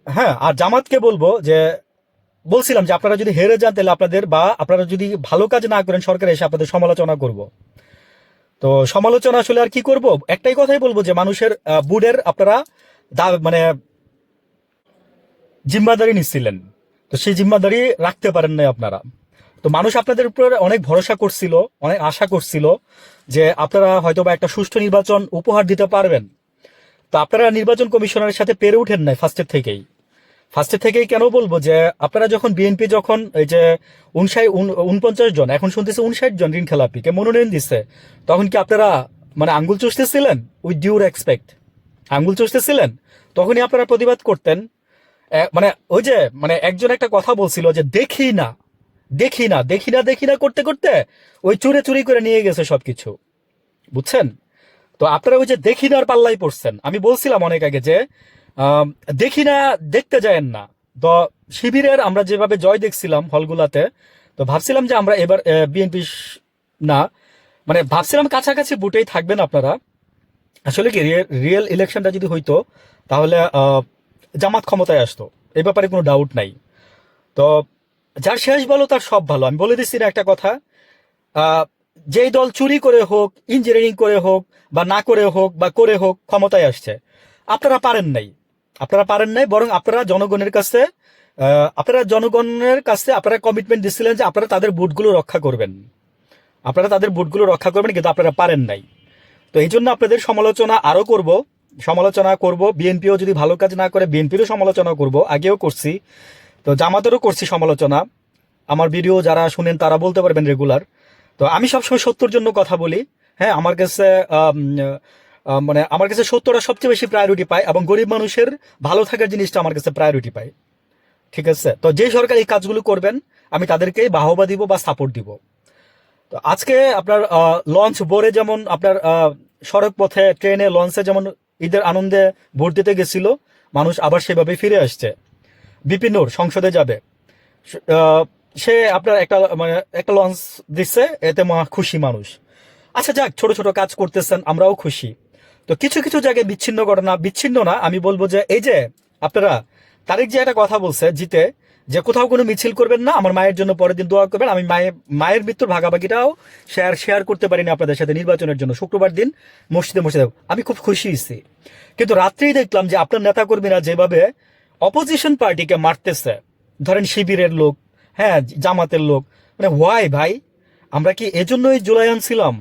হ্যাঁ, আর জামাতকে বলবো যে বলছিলাম যে আপনারা যদি হেরে যান তাহলে আপনাদের বা আপনারা যদি ভালো কাজ না করেন সরকার এসে আপনাদের সমালোচনা করব। তো সমালোচনা আসলে আর কি করব, একটাই কথাই বলবো যে মানুষের বুডের আপনারা মানে জিম্মাদারি নিচ্ছিলেন, তো সেই জিম্মাদারি রাখতে পারেন নাই আপনারা। তো মানুষ আপনাদের উপর অনেক ভরসা করছিল, অনেক আশা করছিল যে আপনারা হয়তো বা একটা সুষ্ঠু নির্বাচন উপহার দিতে পারবেন। তো আপনারা নির্বাচন কমিশনারের সাথে পেরে উঠেন নাই ফার্স্টের থেকেই কেন বলবো যে আপনারা যখন বিএনপি যখন এই যে 49 জন, এখন শুনতেছে 59 জন ঋণ খেলাপিকে মনোনয়ন দিচ্ছে, তখন কি আপনারা মানে আঙ্গুল চুষতেছিলেন? উইথ ডিউ রেসপেক্ট, আঙ্গুল চুষতেছিলেন? তখনই আপনারা প্রতিবাদ করতেন। মানে ওই যে মানে একজন একটা কথা বলছিল যে দেখি না দেখি না দেখি না দেখি না করতে করতে ওই চুরে চুরি করে নিয়ে গেছে সবকিছু, বুঝছেন? তো আপনারা ওই যে দেখি না আর পাল্লাই পড়ছেন। আমি বলছিলাম অনেক আগে যে আম, দেখি না দেখতে যায়েন না। তো শিবিরের আমরা যেভাবে জয় দেখছিলাম হলগুলাতে, তো ভাবছিলাম যে আমরা এবার বিএনপি না, মানে ভাবছিলাম কাছাকাছি বুটেই থাকবেন আপনারা। আসলে কি রিয়েল ইলেকশনটা যদি হইতো তাহলে জামাত ক্ষমতায় আসতো, এই ব্যাপারে কোনো ডাউট নাই। তো যার শেষ ভালো তার সব ভালো, আমি বলে দিচ্ছি না একটা কথা। আহ, যেই দল চুরি করে হোক, ইঞ্জিনিয়ারিং করে হোক, বা না করে হোক বা করে হোক ক্ষমতায় আসছে, আপনারা পারেন নাই। আপনারা পারেন নাই, বরং আপনারা জনগণের কাছে আপনারা কমিটমেন্ট দিচ্ছিলেন যে আপনারা তাদের ভোটগুলো রক্ষা করবেন, কিন্তু আপনারা পারেন নাই। তো এই জন্য আপনাদের সমালোচনা আরো করব, সমালোচনা করব। বিএনপিও যদি ভালো কাজ না করে বিএনপিরও সমালোচনা করব, আগেও করছি। তো জামাতেরও করছি সমালোচনা। আমার ভিডিও যারা শুনেন তারা বলতে পারবেন রেগুলার। তো আমি সবসময় সত্যর জন্য কথা বলি। হ্যাঁ, আমার কাছে মানে আমার কাছে সত্যটা সবচেয়ে বেশি প্রায়োরিটি পায়, এবং গরিব মানুষের ভালো থাকার জিনিসটা আমার কাছে প্রায়োরিটি পায়। ঠিক আছে, তো যে সরকার এই কাজগুলো করবেন আমি তাদেরকেই বাহবা দিব বা সাপোর্ট দিব। তো আজকে আপনার লঞ্চ বোরে যেমন আপনার সড়ক পথে ট্রেনে লঞ্চে যেমন ঈদের আনন্দে ভোট দিতে গেছিল মানুষ, আবার সেভাবে ফিরে আসছে। বিপিনুর সংসদে যাবে, আহ, সে আপনার একটা লঞ্চ দিচ্ছে, এতে খুশি মানুষ। আচ্ছা যাক, ছোট ছোট কাজ করতেছেন, আমরাও খুশি। তো কিছু কিছু জায়গায় বিচ্ছিন্ন ঘটনা, বিচ্ছিন্ন না, আমি বলবো যে এই যে আপনারা তারিক যে একটা কথা বলছে জিতে, যে কোথাও কোনো মিছিল করবেন না, আমার মায়ের জন্য পরের দিন দোয়া করবেন। আমি মায়ের মৃত্যুর ভাগাভাগিটাও শেয়ার করতে পারিনি আপনাদের সাথে নির্বাচনের জন্য, শুক্রবার দিন মসজিদে আমি খুব খুশি হয়েছি। কিন্তু রাত্রেই দেখলাম যে আপনার নেতাকর্মীরা যেভাবে অপোজিশন পার্টিকে মারতেছে, ধরেন শিবিরের লোক, হ্যাঁ জামাতের লোক, মানে হোয়াই ভাই? আমরা কি এজন্যই জুলাই আনছিলাম?